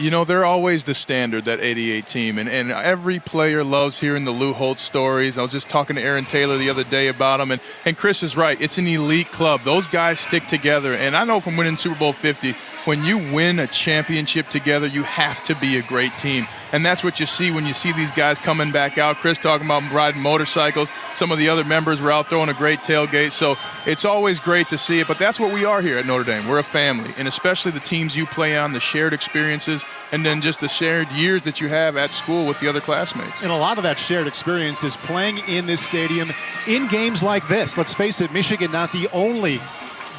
You know, they're always the standard, that 88 team, and every player loves hearing the Lou Holtz stories. I was just talking to Aaron Taylor the other day about them, and Chris is right. It's an elite club. Those guys stick together, and I know from winning Super Bowl 50, when you win a championship together, you have to be a great team. And that's what you see when you see these guys coming back out. Chris talking about riding motorcycles. Some of the other members were out throwing a great tailgate. So it's always great to see it. But that's what we are here at Notre Dame. We're a family. And especially the teams you play on, the shared experiences, and then just the shared years that you have at school with the other classmates. And a lot of that shared experience is playing in this stadium in games like this. Let's face it, Michigan not the only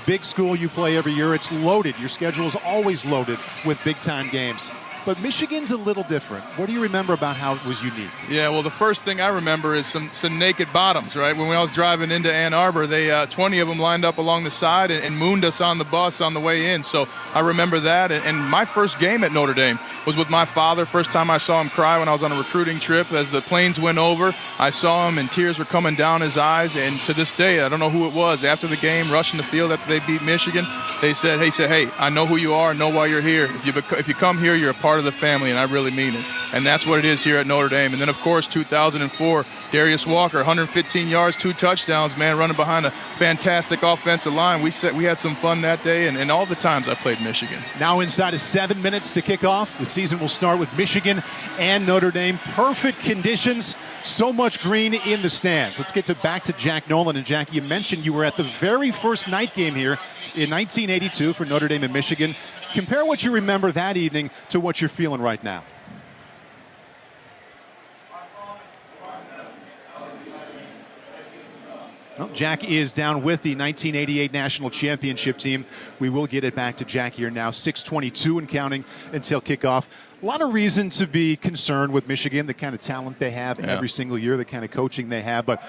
big school you play every year. It's loaded. Your schedule is always loaded with big-time games. But Michigan's a little different. What do you remember about how it was unique? Yeah, well, the first thing I remember is some naked bottoms, right? When I was driving into Ann Arbor, they 20 of them lined up along the side and mooned us on the bus on the way in. So I remember that. And my first game at Notre Dame was with my father. First time I saw him cry when I was on a recruiting trip. As the planes went over, I saw him and tears were coming down his eyes. And to this day, I don't know who it was. After the game, rushing the field after they beat Michigan, he said, hey, I know who you are. I know why you're here. If you come here, you're a part of the family, and I really mean it. And that's what it is here at Notre Dame. And then, of course, 2004, Darius Walker, 115 yards, 2 touchdowns, man, running behind a fantastic offensive line. We had some fun that day, and all the times I played Michigan. Now inside of 7 minutes to kick off. The season will start with Michigan and Notre Dame. Perfect conditions, so much green in the stands. Let's get back to Jack Nolan. And, Jack, you mentioned you were at the very first night game here in 1982 for Notre Dame and Michigan. Compare what you remember that evening to what you're feeling right now. Well, Jack is down with the 1988 National Championship team. We will get it back to Jack here now, 6:22 and counting until kickoff. A lot of reason to be concerned with Michigan, the kind of talent they have every single year, the kind of coaching they have. But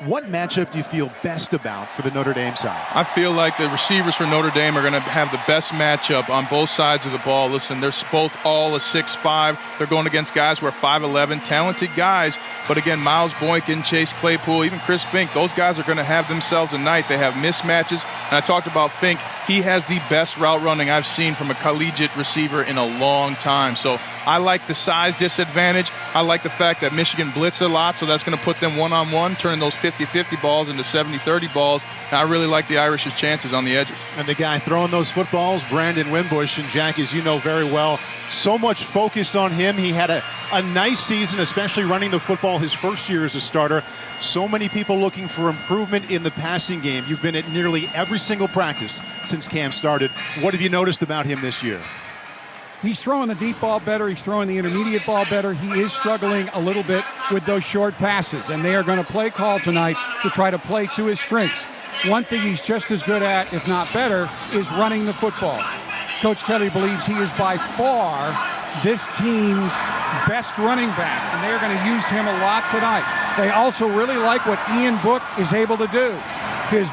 what matchup do you feel best about for the Notre Dame side? I feel like the receivers for Notre Dame are going to have the best matchup on both sides of the ball. Listen, they're both all a 6'5". They're going against guys who are 5'11", talented guys. But again, Miles Boykin, Chase Claypool, even Chris Fink, those guys are going to have themselves a night. They have mismatches. And I talked about Fink. He has the best route running I've seen from a collegiate receiver in a long time. So I like the size disadvantage. I like the fact that Michigan blitz a lot, so that's going to put them one-on-one, turning those 50-50 balls into 70-30 balls. And I really like the Irish's chances on the edges. And the guy throwing those footballs, Brandon Wimbush, and Jack, as you know very well, so much focus on him. He had a nice season, especially running the football his first year as a starter. So many people looking for improvement in the passing game. You've been at nearly every single practice since Cam started. What have you noticed about him this year? He's throwing the deep ball better. He's throwing the intermediate ball better. He is struggling a little bit with those short passes, and they are going to play call tonight to try to play to his strengths. One thing he's just as good at, if not better, is running the football. Coach Kelly believes he is by far this team's best running back, and they are going to use him a lot tonight. They also really like what Ian Book is able to do. His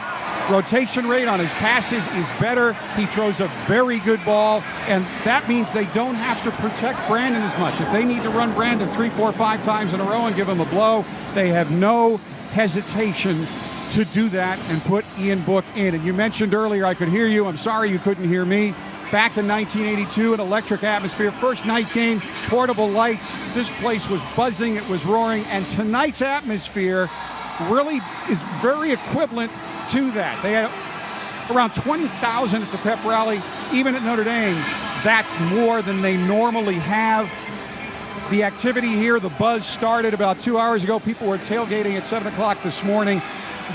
rotation rate on his passes is better. He throws a very good ball, and that means they don't have to protect Brandon as much. If they need to run Brandon 3, 4, 5 times in a row and give him a blow, they have no hesitation to do that and put Ian Book in. And you mentioned earlier, I could hear you. I'm sorry you couldn't hear me. Back in 1982, an electric atmosphere. First night game, portable lights. This place was buzzing. It was roaring. And tonight's atmosphere really is very equivalent to that. They had around 20,000 at the pep rally. Even at Notre Dame, that's more than they normally have. The activity here, the buzz started about 2 hours ago. People were tailgating at 7 o'clock this morning.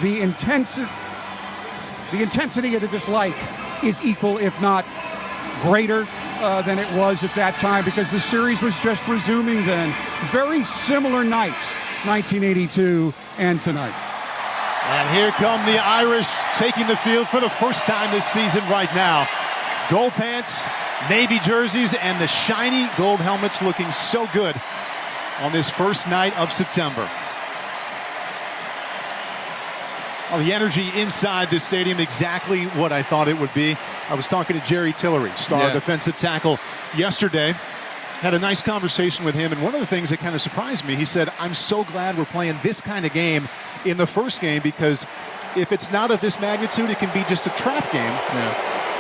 The intensity of the dislike is equal, if not greater, than it was at that time, because the series was just resuming then. Very similar nights, 1982 and tonight. And here come the Irish taking the field for the first time this season right now. Gold pants, navy jerseys, and the shiny gold helmets looking so good on this first night of September. Oh, the energy inside this stadium, exactly what I thought it would be. I was talking to Jerry Tillery, star defensive tackle, yesterday. Had a nice conversation with him, and one of the things that kind of surprised me, he said, I'm so glad we're playing this kind of game in the first game, because if it's not of this magnitude, it can be just a trap game.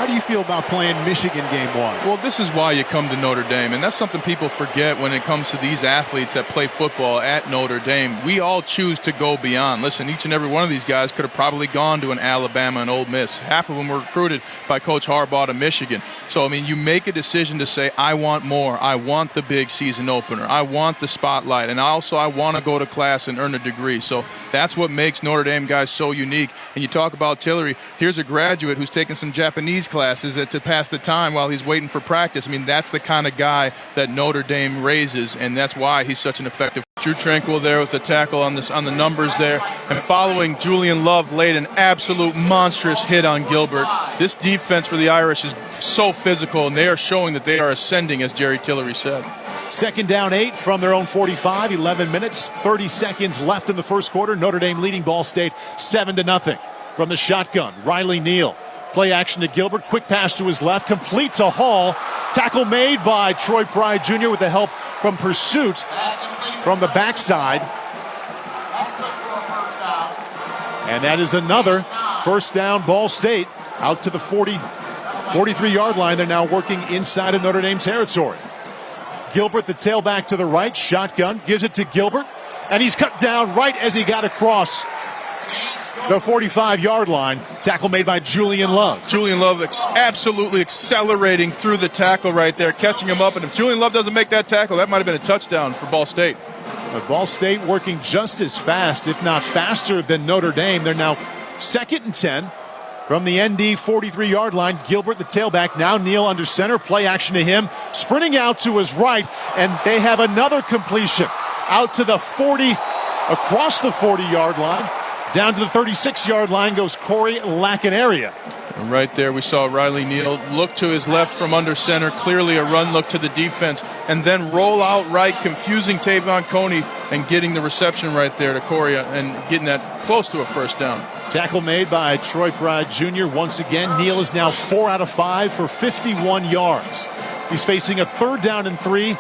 How do you feel about playing Michigan game one? Well, this is why you come to Notre Dame, and that's something people forget when it comes to these athletes that play football at Notre Dame. We all choose to go beyond. Listen, each and every one of these guys could have probably gone to an Alabama and Ole Miss. Half of them were recruited by Coach Harbaugh to Michigan. So, I mean, you make a decision to say, I want more. I want the big season opener. I want the spotlight. And also, I want to go to class and earn a degree. So that's what makes Notre Dame guys so unique. And you talk about Tillery. Here's a graduate who's taking some Japanese classes to pass the time while he's waiting for practice. I mean, that's the kind of guy that Notre Dame raises, and that's why he's such an effective. Drew Tranquill there with the tackle on the numbers there. And following, Julian Love laid an absolute monstrous hit on Gilbert. This defense for the Irish is so physical, and they are showing that they are ascending, as Jerry Tillery said. Second down 8 from their own 45, 11 minutes, 30 seconds left in the first quarter. Notre Dame leading Ball State 7-0. From the shotgun, Riley Neal. Play action to Gilbert. Quick pass to his left. Completes a haul. Tackle made by Troy Pride Jr. with the help from Pursuit from the backside. And that is another first down, Ball State. Out to the 43-yard line. They're now working inside of Notre Dame territory. Gilbert, the tailback to the right. Shotgun. Gives it to Gilbert. And he's cut down right as he got across the 45-yard line. Tackle made by Julian Love. Julian Love absolutely accelerating through the tackle right there, catching him up. And if Julian Love doesn't make that tackle, that might have been a touchdown for Ball State. But Ball State working just as fast, if not faster, than Notre Dame. They're now 2nd and 10 from the ND 43-yard line. Gilbert, the tailback, now Neal under center. Play action to him. Sprinting out to his right, and they have another completion. Out to the 40, across the 40-yard line. Down to the 36-yard line goes Corey Lacanaria. And right there we saw Riley Neal look to his left from under center, clearly a run look to the defense, and then roll out right, confusing Tavon Coney and getting the reception right there to Corey and getting that close to a first down. Tackle made by Troy Pride Jr. Once again, Neal is now 4 out of 5 for 51 yards. He's facing a 3rd down and 3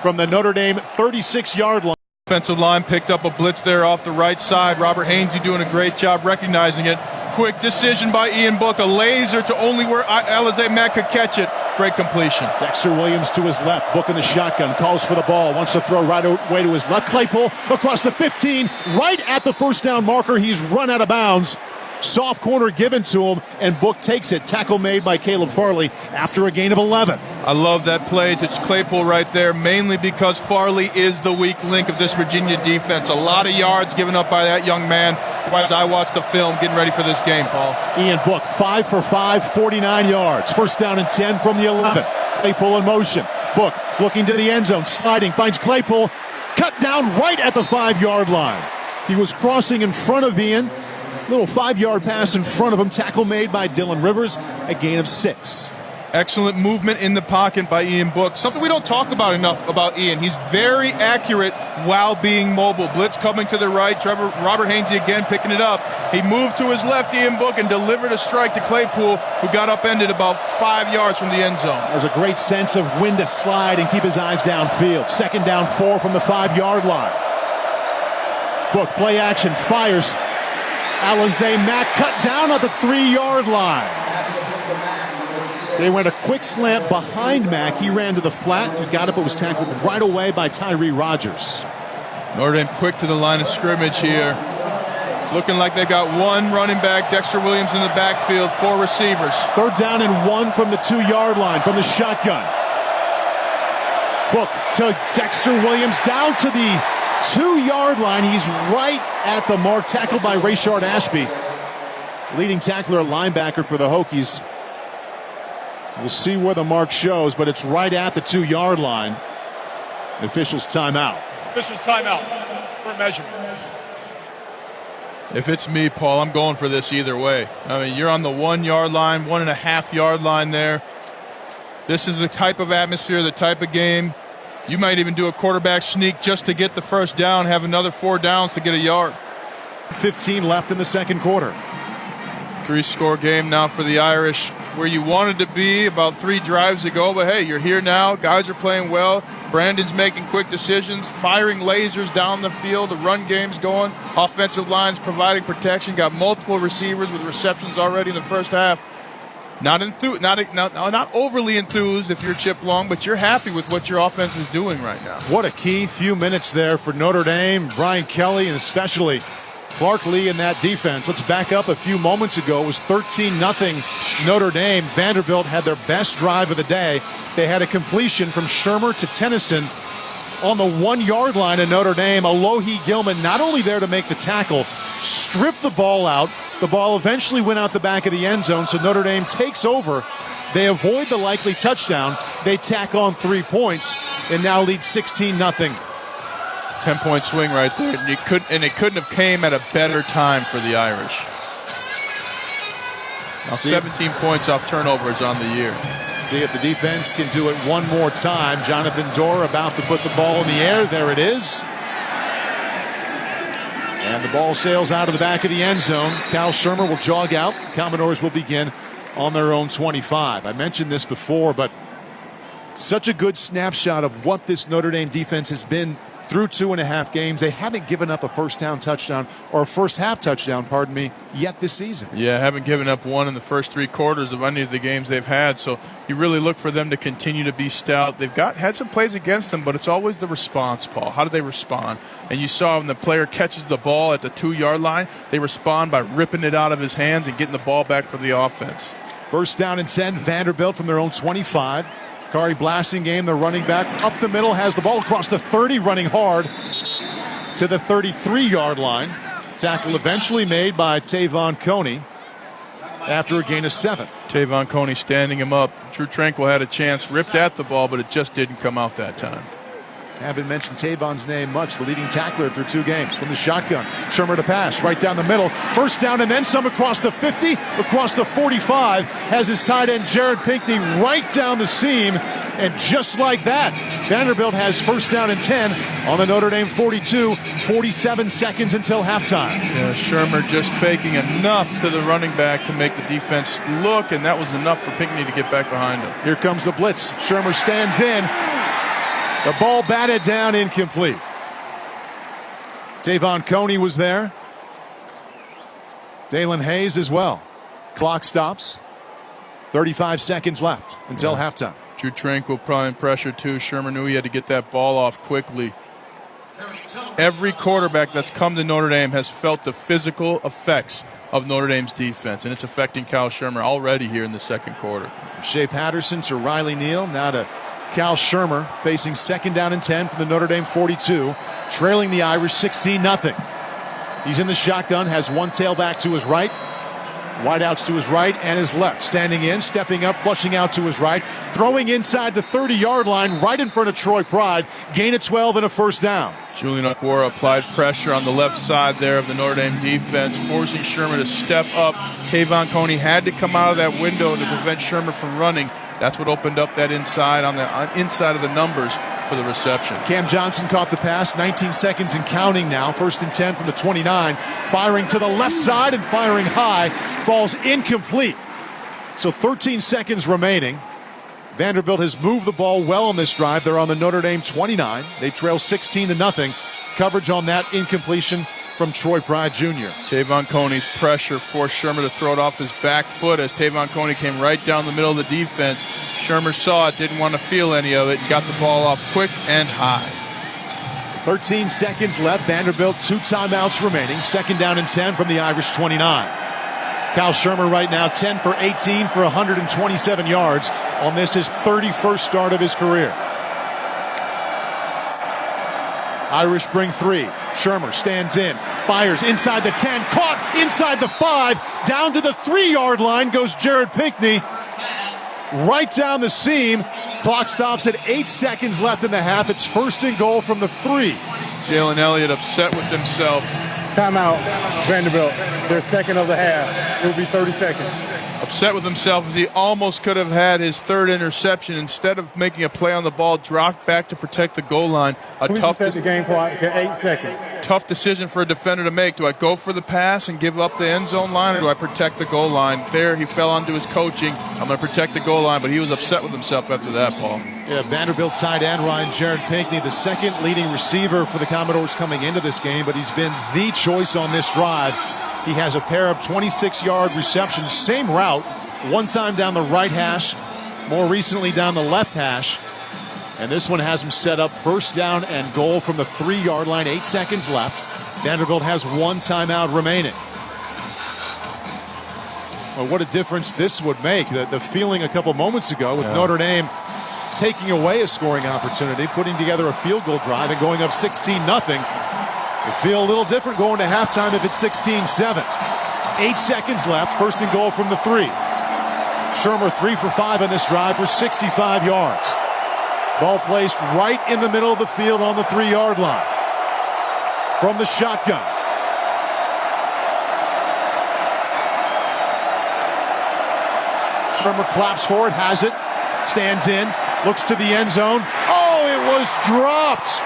from the Notre Dame 36-yard line. Offensive line picked up a blitz there off the right side. Robert Hainsey doing a great job recognizing it. Quick decision by Ian Book. A laser to only where Alize Mack could catch it. Great completion. Dexter Williams to his left. Book in the shotgun. Calls for the ball. Wants to throw right away to his left. Claypool across the 15. Right at the first down marker. He's run out of bounds. Soft corner given to him, and Book takes it. Tackle made by Caleb Farley after a gain of 11. I love that play to Claypool right there, mainly because Farley is the weak link of this Virginia defense. A lot of yards given up by that young man. As I watch the film, getting ready for this game, Paul. Ian Book, 5 for 5, 49 yards. First down and 10 from the 11. Claypool in motion. Book looking to the end zone, sliding, finds Claypool. Cut down right at the 5-yard line. He was crossing in front of Ian. Little 5-yard pass in front of him. Tackle made by Dylan Rivers. A gain of 6. Excellent movement in the pocket by Ian Book. Something we don't talk about enough about Ian. He's very accurate while being mobile. Blitz coming to the right. Robert Hainsey again picking it up. He moved to his left, Ian Book, and delivered a strike to Claypool, who got upended about 5 yards from the end zone. Has a great sense of when to slide and keep his eyes downfield. 2nd down 4 from the 5-yard line. Book, play action, fires. Alize Mack cut down at the 3-yard line. They went a quick slant behind Mack. He ran to the flat. He got up and was tackled right away by Tyree Rogers. Notre Dame quick to the line of scrimmage here. Looking like they got one running back, Dexter Williams in the backfield, 4 receivers. 3rd down and 1 from the 2-yard line from the shotgun. Book to Dexter Williams down to the 2-yard line. He's right at the mark, tackled by Rayshard Ashby. Leading tackler, linebacker for the Hokies. We'll see where the mark shows, but it's right at the 2-yard line. The officials timeout. Officials timeout for measurement. If it's me, Paul, I'm going for this either way. I mean, you're on the 1-yard line, 1.5-yard line there. This is the type of atmosphere, the type of game. You might even do a quarterback sneak just to get the first down, have another 4 downs to get a yard. 15 left in the second quarter. 3-score game now for the Irish, where you wanted to be about 3 drives ago, but hey, you're here now. Guys are playing well. Brandon's making quick decisions, firing lasers down the field. The run game's going. Offensive line's providing protection. Got multiple receivers with receptions already in the first half. Not overly enthused if you're Chip Long, but you're happy with what your offense is doing right now. What a key few minutes there for Notre Dame, Brian Kelly, and especially Clark Lee in that defense. Let's back up a few moments ago. It was 13-0 Notre Dame. Vanderbilt had their best drive of the day. They had a completion from Shermer to Tennyson on the 1-yard line of Notre Dame. Alohi Gilman not only there to make the tackle, stripped the ball out. The ball eventually went out the back of the end zone, so Notre Dame takes over. They avoid the likely touchdown. They tack on 3 points and now lead 16-0. 10-point swing right there, and it couldn't have came at a better time for the Irish. Now 17 points off turnovers on the year. See if the defense can do it one more time. Jonathan Dorr about to put the ball in the air. There it is. And the ball sails out of the back of the end zone. Cal Shermer will jog out. Commodores will begin on their own 25. I mentioned this before, but such a good snapshot of what this Notre Dame defense has been through 2.5 games. They haven't given up a first half touchdown yet this season. Yeah, haven't given up one in the first 3 quarters of any of the games they've had. So you really look for them to continue to be stout. They've had some plays against them, but it's always the response, Paul. How do they respond? And you saw when the player catches the ball at the 2-yard line, they respond by ripping it out of his hands and getting the ball back for the offense. First down and 10, Vanderbilt from their own 25. Kari Blasingame, the running back, up the middle, has the ball across the 30, running hard to the 33-yard line. Tackle eventually made by Tavon Coney after a gain of 7. Tavon Coney standing him up. Drew Tranquil had a chance, ripped at the ball, but it just didn't come out that time. Haven't mentioned Tavon's name much, the leading tackler through 2 games. From the shotgun, Shermer to pass, right down the middle. First down and then some across the 50, across the 45. Has his tight end Jared Pinkney right down the seam. And just like that, Vanderbilt has first down and 10 on the Notre Dame 42. 47 seconds until halftime. Yeah, Shermer just faking enough to the running back to make the defense look, and that was enough for Pinkney to get back behind him. Here comes the blitz. Shermer stands in. The ball batted down, incomplete. Tavon Coney was there. Dalen Hayes as well. Clock stops. 35 seconds left until halftime. Drew Tranquil probably in pressure too. Shermer knew he had to get that ball off quickly. Every quarterback that's come to Notre Dame has felt the physical effects of Notre Dame's defense, and it's affecting Cal Shermer already here in the second quarter. Shea Patterson to Riley Neal, now to Cal Shermer, facing second down and 10 from the Notre Dame 42, trailing the Irish 16-0. He's in the shotgun, has one tailback to his right, wideouts to his right and his left. Standing in, stepping up, flushing out to his right, throwing inside the 30-yard line right in front of Troy Pride. Gain of 12 and a first down. Julian Okwara applied pressure on the left side there of the Notre Dame defense, forcing Shermer to step up. Tavon Coney had to come out of that window to prevent Shermer from running. That's what opened up that inside on the inside of the numbers for the reception. Cam Johnson caught the pass, 19 seconds and counting now. First and 10 from the 29. Firing to the left side and firing high. Falls incomplete. So 13 seconds remaining. Vanderbilt has moved the ball well on this drive. They're on the Notre Dame 29. They trail 16-0. Coverage on that incompletion from Troy Pride Jr. Tavon Coney's pressure forced Shermer to throw it off his back foot as Tavon Coney came right down the middle of the defense. Shermer saw it, didn't want to feel any of it, and got the ball off quick and high. 13 seconds left. Vanderbilt, 2 timeouts remaining. Second down and 10 from the Irish 29. Cal Shermer right now 10 for 18 for 127 yards on this, his 31st start of his career. Irish bring 3. Shermer stands in, fires inside the 10, caught inside the 5, down to the 3-yard line goes Jared Pinkney, right down the seam. Clock stops at 8 seconds left in the half. It's first and goal from the 3. Jalen Elliott upset with himself. Timeout, Vanderbilt. Their second of the half. It will be 30 seconds. Upset with himself as he almost could have had his 3rd interception. Instead of making a play on the ball, dropped back to protect the goal line. Please set the game clock to 8 seconds. Tough decision for a defender to make. Do I go for the pass and give up the end zone line, or do I protect the goal line? There, he fell onto his coaching. I'm going to protect the goal line, but he was upset with himself after that, Paul. Yeah, Vanderbilt tight end Ryan Jared Pinkney, the second leading receiver for the Commodores coming into this game, but he's been the choice on this drive. He has a pair of 26-yard receptions, same route one time down the right hash, more recently down the left hash. And this one has him set up first down and goal from the 3-yard line, 8 seconds left. Vanderbilt has one timeout remaining. Well, what a difference this would make. The feeling a couple moments ago with Notre Dame taking away a scoring opportunity, putting together a field goal drive and going up 16-0. It feel a little different going to halftime if it's 16-7. 8 seconds left, first and goal from the 3. Shermer 3 for 5 on this drive for 65 yards. Ball placed right in the middle of the field on the 3-yard line. From the shotgun. Shermer claps for it, has it, stands in, looks to the end zone. Oh, it was dropped.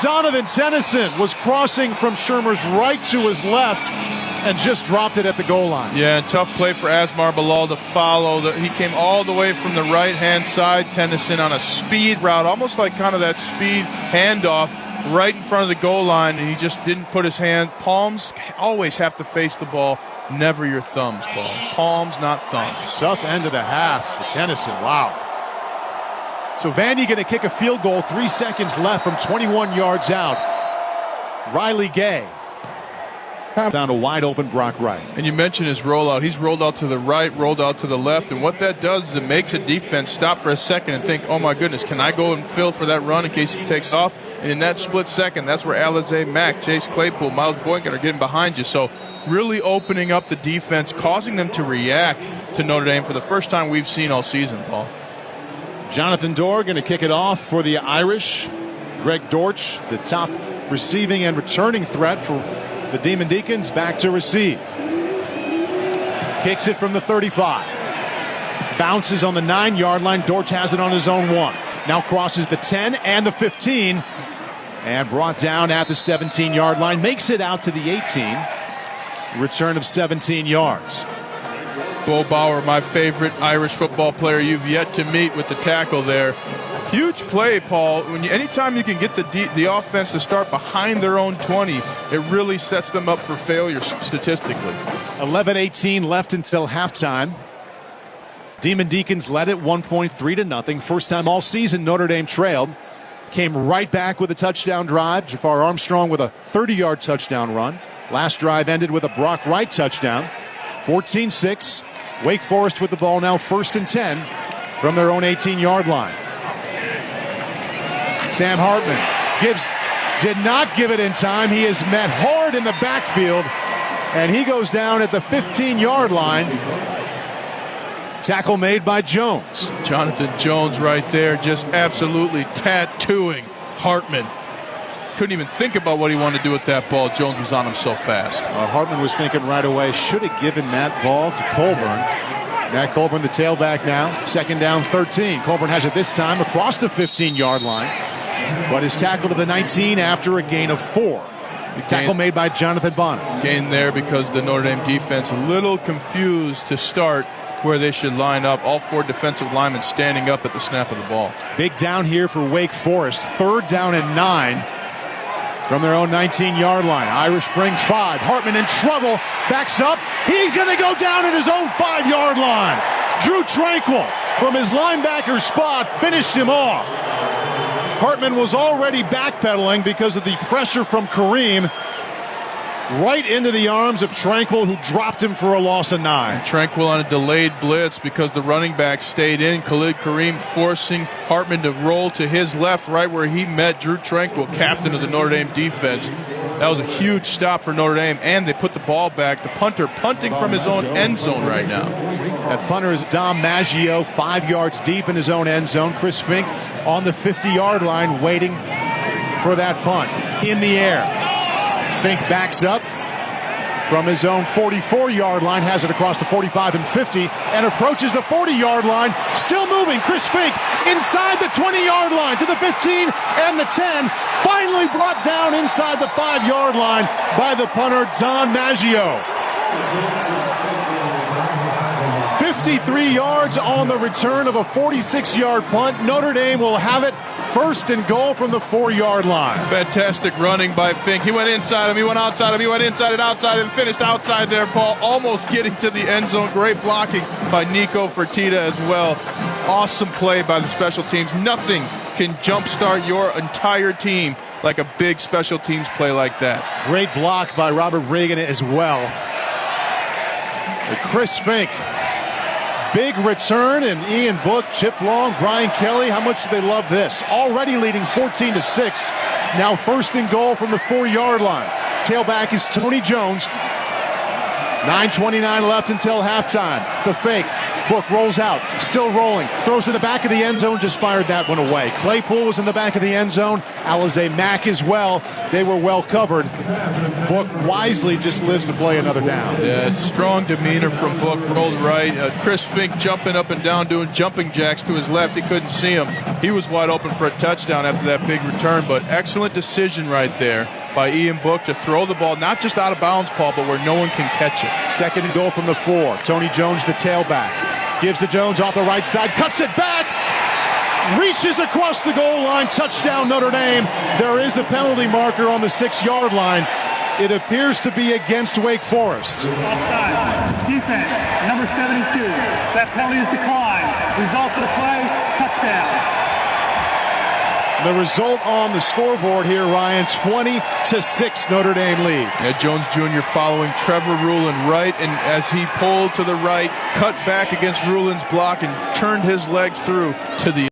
Donovan Tennyson was crossing from Shermer's right to his left and just dropped it at the goal line. Yeah, and tough play for Asmar Bilal to follow. He came all the way from the right-hand side. Tennyson on a speed route, almost like kind of that speed handoff right in front of the goal line, and he just didn't put his hand. Palms always have to face the ball, never your thumbs, Paul. Palms, not thumbs. Tough end of the half for Tennyson. Wow. So Vandy going to kick a field goal, 3 seconds left from 21 yards out. Riley Gay down a wide open Brock Wright. And you mentioned his rollout. He's rolled out to the right, rolled out to the left, and what that does is it makes a defense stop for a second and think, oh my goodness, can I go and fill for that run in case he takes off? And in that split second, that's where Alize Mack, Chase Claypool, Miles Boykin are getting behind you. So really opening up the defense, causing them to react to Notre Dame for the first time we've seen all season, Paul. Jonathan Dorr going to kick it off for the Irish. Greg Dortch, the top receiving and returning threat for the Demon Deacons, back to receive. Kicks it from the 35. Bounces on the 9-yard line. Dortch has it on his own 1. Now crosses the 10 and the 15. And brought down at the 17-yard line. Makes it out to the 18. Return of 17 yards. Bo Bauer, my favorite Irish football player you've yet to meet with the tackle there. Huge play, Paul. Anytime you can get the offense to start behind their own 20, it really sets them up for failure statistically. 11:18 left until halftime. Demon Deacons led it 1.3-0. First time all season Notre Dame trailed. Came right back with a touchdown drive. Jafar Armstrong with a 30-yard touchdown run. Last drive ended with a Brock Wright touchdown. 14-6. Wake Forest with the ball now, 1st and 10 from their own 18-yard line. Sam Hartman did not give it in time. He is met hard in the backfield, and he goes down at the 15-yard line. Tackle made by Jones. Jonathan Jones right there, just absolutely tattooing Hartman. Couldn't even think about what he wanted to do with that ball. Jones was on him so fast. Hartman was thinking right away, should have given that ball to Colburn. Matt Colburn, the tailback now. 2nd down, 13. Colburn has it this time across the 15-yard line, but is tackled to the 19 after a gain of 4. Tackle made by Jonathan Bonner. Gain there because the Notre Dame defense a little confused to start where they should line up. All 4 defensive linemen standing up at the snap of the ball. Big down here for Wake Forest. 3rd down and 9 from their own 19-yard line. Irish bring 5. Hartman in trouble. Backs up. He's going to go down at his own 5-yard line. Drew Tranquil from his linebacker spot finished him off. Hartman was already backpedaling because of the pressure from Kareem. Right into the arms of Tranquil, who dropped him for a loss of 9. Tranquil on a delayed blitz because the running back stayed in. Khalid Kareem forcing Hartman to roll to his left, right where he met Drew Tranquil, captain of the Notre Dame defense. That was a huge stop for Notre Dame, and they put the ball back. The punter punting from his own end zone right now. That punter is Dom Maggio, 5 yards deep in his own end zone. Chris Fink on the 50-yard line waiting for that punt. In the air. Fink backs up from his own 44-yard line, has it across the 45 and 50, and approaches the 40-yard line. Still moving. Chris Fink inside the 20-yard line to the 15 and the 10. Finally brought down inside the 5-yard line by the punter, Don Maggio. 53 yards on the return of a 46-yard punt. Notre Dame will have it First and goal from the 4-yard line. Fantastic running by Fink. He went inside him, he went outside him, he went inside and outside and finished outside there, Paul, almost getting to the end zone. Great blocking by Nico Fertitta as well. Awesome play by the special teams. Nothing can jumpstart your entire team like a big special teams play like that. Great block by Robert Reagan as well. Chris Fink. Big return, and Ian Book, Chip Long, Brian Kelly. How much do they love this? Already leading 14-6. Now first and goal from the 4-yard line. Tailback is Tony Jones. 9:29 left until halftime. The fake. Book rolls out, still rolling, throws to the back of the end zone, just fired that one away. Claypool was in the back of the end zone. Alize Mack as well. They were well covered. Book wisely just lives to play another down. Yeah, strong demeanor from Book, rolled right. Chris Fink jumping up and down, doing jumping jacks to his left. He couldn't see him. He was wide open for a touchdown after that big return, but excellent decision right there by Ian Book to throw the ball, not just out of bounds, Paul, but where no one can catch it. Second and goal from the 4. Tony Jones, the tailback. Gives to Jones off the right side, cuts it back, reaches across the goal line, touchdown Notre Dame. There is a penalty marker on the 6-yard line. It appears to be against Wake Forest. Offside. Defense, number 72. That penalty is declined. Result of the play, touchdown. The result on the scoreboard here, Ryan, 20-6 Notre Dame leads. Yeah, Jones Jr. following Trevor Ruland right, and as he pulled to the right, cut back against Ruland's block and turned his legs through to the